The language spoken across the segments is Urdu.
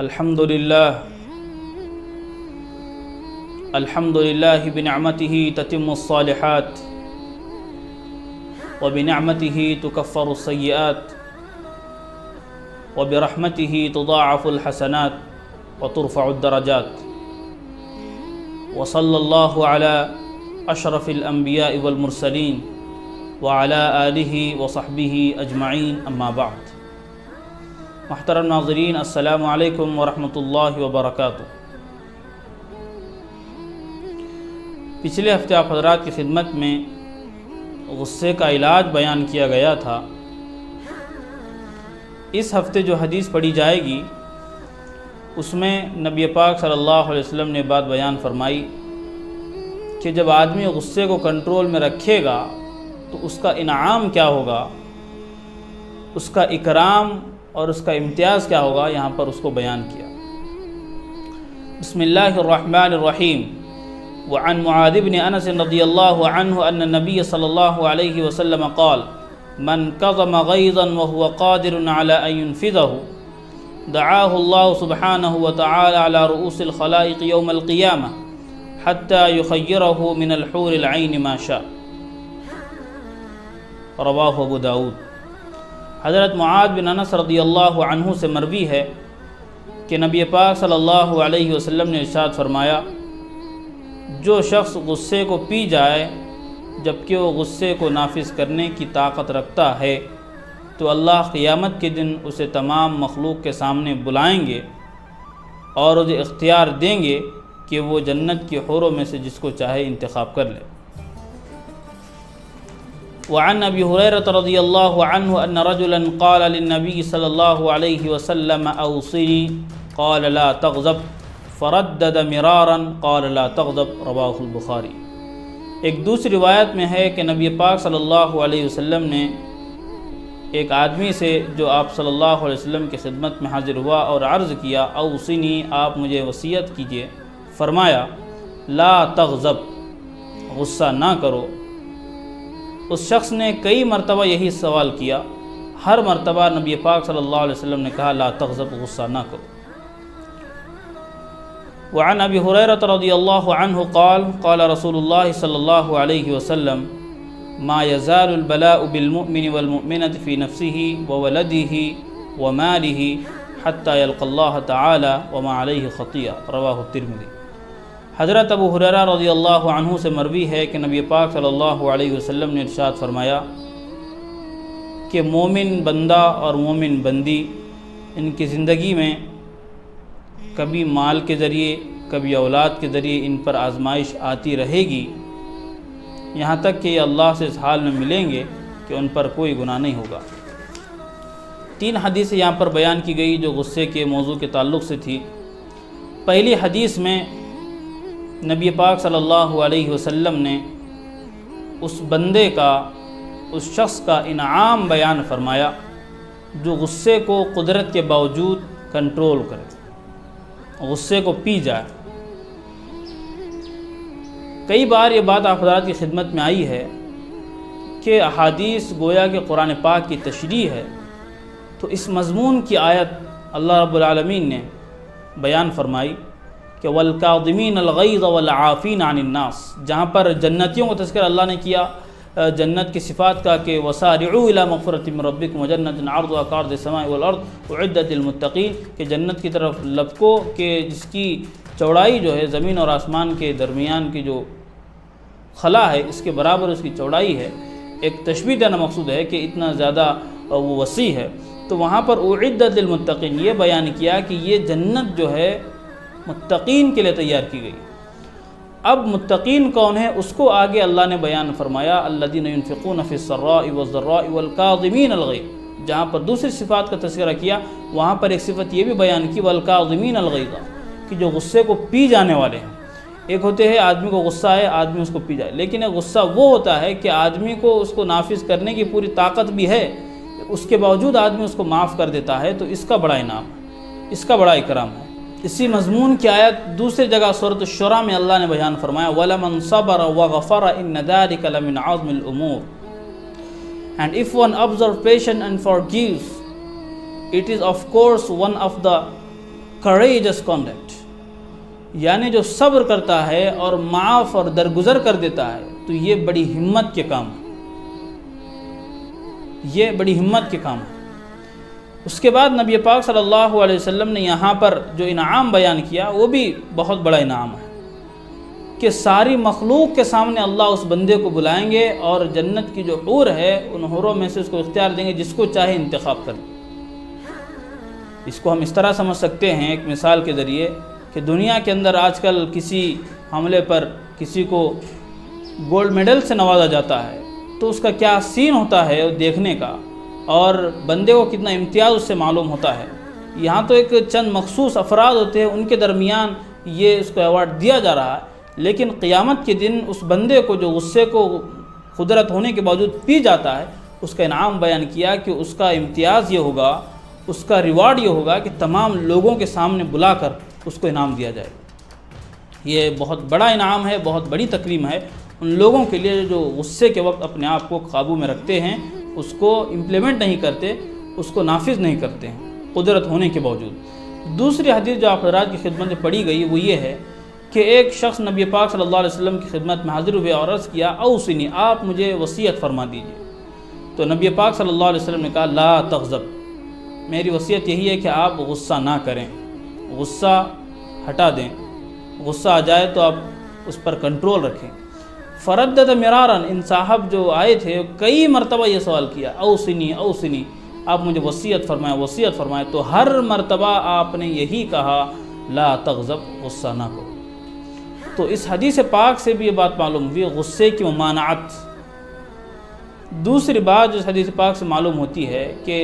الحمدللہ بنعمته تتم الصالحات وبنعمته تكفر السيئات وبرحمته تضاعف الحسنات وترفع الدرجات وصلى الله على أشرف الأنبياء والمرسلين وعلى آله وصحبه أجمعين اما بعد۔ محترم ناظرین، السلام علیکم ورحمۃ اللہ وبرکاتہ۔ پچھلے ہفتے آپ حضرات کی خدمت میں غصے کا علاج بیان کیا گیا تھا۔ اس ہفتے جو حدیث پڑھی جائے گی اس میں نبی پاک صلی اللہ علیہ وسلم نے بات بیان فرمائی کہ جب آدمی غصے کو کنٹرول میں رکھے گا تو اس کا انعام کیا ہوگا، اس کا اکرام اور اس کا امتیاز کیا ہوگا، یہاں پر اس کو بیان کیا۔ بسم اللہ الرحمن الرحیم۔ وعن معاذ بن انس رضی اللہ عنہ ان النبی صلی اللہ علیہ وسلم قال من کظم غیظا وهو قادر على ان ينفذه دعاه الله سبحانه وتعالى على رؤوس الخلائق يوم القيامة حتى يخيره من الحور العين ما شاء، رواہ ابو داود۔ حضرت معاذ بن انس رضی اللہ عنہ سے مروی ہے کہ نبی پاک صلی اللہ علیہ وسلم نے ارشاد فرمایا، جو شخص غصے کو پی جائے جبکہ وہ غصے کو نافذ کرنے کی طاقت رکھتا ہے تو اللہ قیامت کے دن اسے تمام مخلوق کے سامنے بلائیں گے اور اسے اختیار دیں گے کہ وہ جنت کی حوروں میں سے جس کو چاہے انتخاب کر لے۔ وعن ابی ہریرہ رضی اللہ عنہ ان رجلا قال للنبی صلی اللہ علیہ وسلم اوصنی قال لا تغضب فردد مرارا قال لا تغضب، رواہ البخاری۔ ایک دوسری روایت میں ہے کہ نبی پاک صلی اللہ علیہ وسلم نے ایک آدمی سے جو آپ صلی اللہ علیہ وسلم کی خدمت میں حاضر ہوا اور عرض کیا، اوصنی، آپ مجھے وصیت کیجئے۔ فرمایا لا تغضب، غصہ نہ کرو۔ اس شخص نے کئی مرتبہ یہی سوال کیا، ہر مرتبہ نبی پاک صلی اللہ علیہ وسلم نے کہا لا تغضب، غصہ نہ کرو۔ وعن ابی ہریرہ رضی اللہ عنہ قال قال رسول اللہ صلی اللہ علیہ وسلم ما يزال البلاء بالمؤمن والمؤمنة في نفسه وولده وماله حتى يلقى الله تعالى وما عليه خطيئة، رواہ الترمذی۔ حضرت ابو ہریرہ رضی اللہ عنہ سے مروی ہے کہ نبی پاک صلی اللہ علیہ وسلم نے ارشاد فرمایا کہ مومن بندہ اور مومن بندی ان کی زندگی میں کبھی مال کے ذریعے کبھی اولاد کے ذریعے ان پر آزمائش آتی رہے گی، یہاں تک کہ یہ اللہ سے اس حال میں ملیں گے کہ ان پر کوئی گناہ نہیں ہوگا۔ تین حدیثیں یہاں پر بیان کی گئی جو غصے کے موضوع کے تعلق سے تھی۔ پہلی حدیث میں نبی پاک صلی اللہ علیہ وسلم نے اس بندے کا، اس شخص کا انعام بیان فرمایا جو غصے کو قدرت کے باوجود کنٹرول کرے، غصے کو پی جائے۔ کئی بار یہ بات آپ حضرات کی خدمت میں آئی ہے کہ احادیث گویا کہ قرآن پاک کی تشریح ہے، تو اس مضمون کی آیت اللہ رب العالمین نے بیان فرمائی کہ والکاظمین الغیظ والعافین عن الناس، جہاں پر جنتیوں کا تذکرہ اللہ نے کیا، جنت کی صفات کا کہ وسارعوا الی مغفرۃ من ربکم وجنۃ عرضها کعرض السماء والارض اعدت للمتقین، کہ جنت کی طرف لپکو کہ جس کی چوڑائی جو ہے زمین اور آسمان کے درمیان کی جو خلا ہے اس کے برابر اس کی چوڑائی ہے۔ ایک تشبیہ دینا مقصود ہے کہ اتنا زیادہ وہ وسیع ہے۔ تو وہاں پر اعدت للمتقین یہ بیان کیا کہ یہ جنت جو ہے متقین کے لیے تیار کی گئی۔ اب متقین کون ہے اس کو آگے اللہ نے بیان فرمایا الذین ينفقون فی السراء والضراء والکاظمین الغیظ، جہاں پر دوسری صفات کا تذکرہ کیا وہاں پر ایک صفت یہ بھی بیان کی والکاظمین الغیظ، کہ جو غصے کو پی جانے والے ہیں۔ ایک ہوتے ہیں آدمی کو غصہ ہے، آدمی اس کو پی جائے، لیکن ایک غصہ وہ ہوتا ہے کہ آدمی کو اس کو نافذ کرنے کی پوری طاقت بھی ہے، اس کے باوجود آدمی اس کو معاف کر دیتا ہے، تو اس کا بڑا انعام ہے، اس کا بڑا اکرام ہے۔ اسی مضمون کی آیت دوسری جگہ سورۃ الشورى میں اللہ نے بیان فرمایا وَلَمَنْ صَبَرَ وَغَفَرَ إِنَّ ذَلِكَ لَمِنْ عَزْمِ الْأُمُورِ، and if one observes patience and forgives, it is of course one of the courageous conduct، یعنی جو صبر کرتا ہے اور معاف اور درگزر کر دیتا ہے، تو یہ بڑی ہمت کے کام ہے، یہ بڑی ہمت کے کام ہے۔ اس کے بعد نبی پاک صلی اللہ علیہ وسلم نے یہاں پر جو انعام بیان کیا وہ بھی بہت بڑا انعام ہے کہ ساری مخلوق کے سامنے اللہ اس بندے کو بلائیں گے اور جنت کی جو حور ہے ان حوروں میں سے اس کو اختیار دیں گے جس کو چاہے انتخاب کر۔ اس کو ہم اس طرح سمجھ سکتے ہیں ایک مثال کے ذریعے کہ دنیا کے اندر آج کل کسی حملے پر کسی کو گولڈ میڈل سے نوازا جاتا ہے تو اس کا کیا سین ہوتا ہے دیکھنے کا، اور بندے کو کتنا امتیاز اس سے معلوم ہوتا ہے۔ یہاں تو ایک چند مخصوص افراد ہوتے ہیں، ان کے درمیان یہ اس کو ایوارڈ دیا جا رہا ہے، لیکن قیامت کے دن اس بندے کو جو غصے کو قدرت ہونے کے باوجود پی جاتا ہے، اس کا انعام بیان کیا کہ اس کا امتیاز یہ ہوگا، اس کا ریوارڈ یہ ہوگا کہ تمام لوگوں کے سامنے بلا کر اس کو انعام دیا جائے۔ یہ بہت بڑا انعام ہے، بہت بڑی تکریم ہے ان لوگوں کے لیے جو غصے کے وقت اپنے آپ کو قابو میں رکھتے ہیں، اس کو امپلیمنٹ نہیں کرتے، اس کو نافذ نہیں کرتے ہیں قدرت ہونے کے باوجود۔ دوسری حدیث جو آپ حضرات کی خدمت میں پڑھی گئی وہ یہ ہے کہ ایک شخص نبی پاک صلی اللہ علیہ وسلم کی خدمت میں حاضر ہوئے اور عرض کیا اوصنی، آپ مجھے وصیت فرما دیجیے۔ تو نبی پاک صلی اللہ علیہ وسلم نے کہا لا تغضب، میری وصیت یہی ہے کہ آپ غصہ نہ کریں، غصہ ہٹا دیں، غصہ آ جائے تو آپ اس پر کنٹرول رکھیں۔ فردد مراراً، ان صاحب جو آئے تھے کئی مرتبہ یہ سوال کیا اوصنی اوصنی، آپ مجھے وصیت فرمائیں وصیت فرمائیں، تو ہر مرتبہ آپ نے یہی کہا لا تغضب، غصہ نہ کرو۔ تو اس حدیث پاک سے بھی یہ بات معلوم ہوئی غصے کی ممانعت۔ دوسری بات جو اس حدیث پاک سے معلوم ہوتی ہے کہ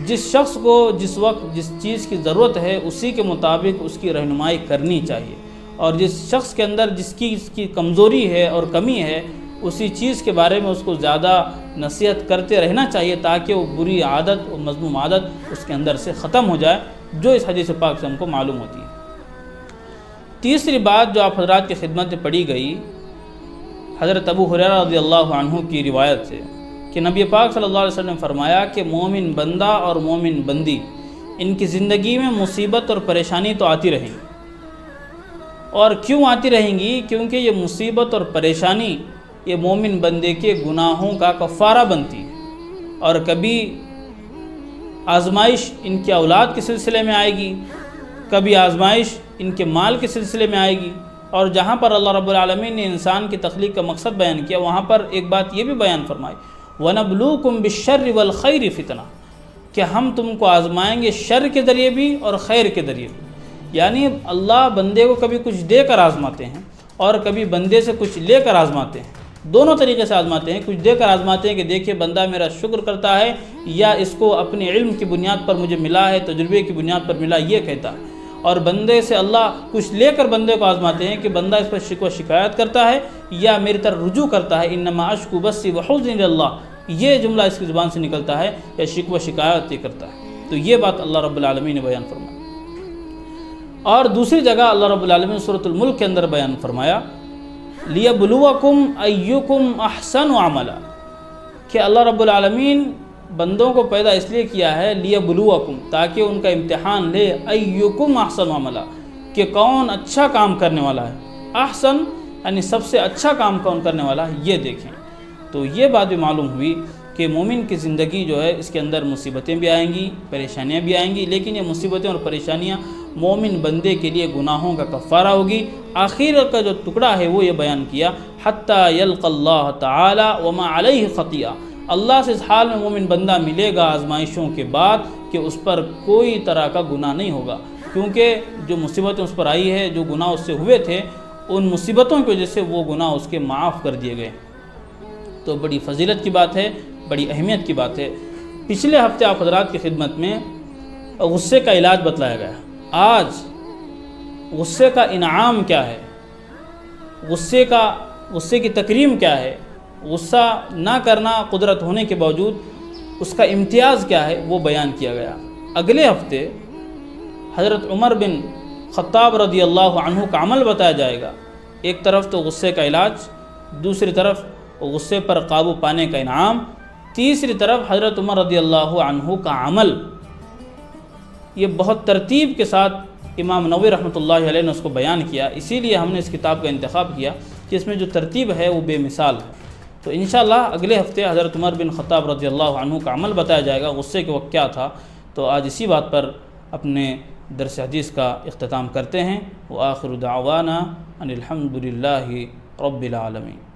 جس شخص کو جس وقت جس چیز کی ضرورت ہے اسی کے مطابق اس کی رہنمائی کرنی چاہیے، اور جس شخص کے اندر جس کی کمزوری ہے اور کمی ہے اسی چیز کے بارے میں اس کو زیادہ نصیحت کرتے رہنا چاہیے تاکہ وہ بری عادت اور مذموم عادت اس کے اندر سے ختم ہو جائے، جو اس حدیث پاک سے ہم کو معلوم ہوتی ہے۔ تیسری بات جو آپ حضرات کی خدمت میں پڑھی گئی حضرت ابو ہریرہ رضی اللہ عنہ کی روایت سے کہ نبی پاک صلی اللہ علیہ وسلم نے فرمایا کہ مومن بندہ اور مومن بندی ان کی زندگی میں مصیبت اور پریشانی تو آتی رہیں گی، اور کیوں آتی رہیں گی؟ کیونکہ یہ مصیبت اور پریشانی یہ مومن بندے کے گناہوں کا کفارہ بنتی ہے، اور کبھی آزمائش ان کی اولاد کے سلسلے میں آئے گی، کبھی آزمائش ان کے مال کے سلسلے میں آئے گی، اور جہاں پر اللہ رب العالمین نے انسان کی تخلیق کا مقصد بیان کیا وہاں پر ایک بات یہ بھی بیان فرمائی وَنَبْلُوكُمْ بِالشَّرِّ وَالْخَيْرِ فِتْنَةً، کہ ہم تم کو آزمائیں گے شر کے ذریعے بھی اور خیر کے ذریعے بھی۔ یعنی اللہ بندے کو کبھی کچھ دے کر آزماتے ہیں اور کبھی بندے سے کچھ لے کر آزماتے ہیں، دونوں طریقے سے آزماتے ہیں۔ کچھ دے کر آزماتے ہیں کہ دیکھیں بندہ میرا شکر کرتا ہے یا اس کو اپنے علم کی بنیاد پر مجھے ملا ہے، تجربے کی بنیاد پر ملا، یہ کہتا ہے۔ اور بندے سے اللہ کچھ لے کر بندے کو آزماتے ہیں کہ بندہ اس پر شکوہ شکایت کرتا ہے یا میری طرف رجوع کرتا ہے، انما اشکو بثی وحزنی اللہ، یہ جملہ اس کی زبان سے نکلتا ہے، یا شکوہ شکایت یہ کرتا ہے۔ تو یہ بات اللہ رب العالمین نے بیان فرمایا۔ اور دوسری جگہ اللہ رب العالمین سورۃ الملک کے اندر بیان فرمایا لیبلوکم ایکم احسن عملا، کہ اللہ رب العالمین بندوں کو پیدا اس لیے کیا ہے لیبلوکم، تاکہ ان کا امتحان لے، ایکم احسن عملا، کہ کون اچھا کام کرنے والا ہے، احسن یعنی سب سے اچھا کام کون کرنے والا ہے یہ دیکھیں۔ تو یہ بات بھی معلوم ہوئی کہ مومن کی زندگی جو ہے اس کے اندر مصیبتیں بھی آئیں گی، پریشانیاں بھی آئیں گی، لیکن یہ مصیبتیں اور پریشانیاں مومن بندے کے لیے گناہوں کا کفارہ ہوگی۔ آخر کا جو ٹکڑا ہے وہ یہ بیان کیا حتیٰ یلقى اللہ تعالی وما علیہ خطیئہ، اللہ سے اس حال میں مومن بندہ ملے گا آزمائشوں کے بعد کہ اس پر کوئی طرح کا گناہ نہیں ہوگا، کیونکہ جو مصیبتیں اس پر آئی ہے، جو گناہ اس سے ہوئے تھے، ان مصیبتوں کی وجہ سے وہ گناہ اس کے معاف کر دیے گئے۔ تو بڑی فضیلت کی بات ہے، بڑی اہمیت کی بات ہے۔ پچھلے ہفتے آپ حضرات کی خدمت میں غصے کا علاج بتلایا گیا، آج غصے کا انعام کیا ہے، غصے کی تکریم کیا ہے، غصہ نہ کرنا قدرت ہونے کے باوجود اس کا امتیاز کیا ہے وہ بیان کیا گیا۔ اگلے ہفتے حضرت عمر بن خطاب رضی اللہ عنہ کا عمل بتایا جائے گا، ایک طرف تو غصے کا علاج، دوسری طرف غصے پر قابو پانے کا انعام، تیسری طرف حضرت عمر رضی اللہ عنہ کا عمل یہ بہت ترتیب کے ساتھ امام نووی رحمۃ اللہ علیہ نے اس کو بیان کیا، اسی لیے ہم نے اس کتاب کا انتخاب کیا کہ اس میں جو ترتیب ہے وہ بے مثال ہے۔ تو انشاءاللہ اگلے ہفتے حضرت عمر بن خطاب رضی اللہ عنہ کا عمل بتایا جائے گا، غصے کے وقت کیا تھا۔ تو آج اسی بات پر اپنے درس حدیث کا اختتام کرتے ہیں۔ وآخر دعوانا ان الحمد للہ رب العالمین۔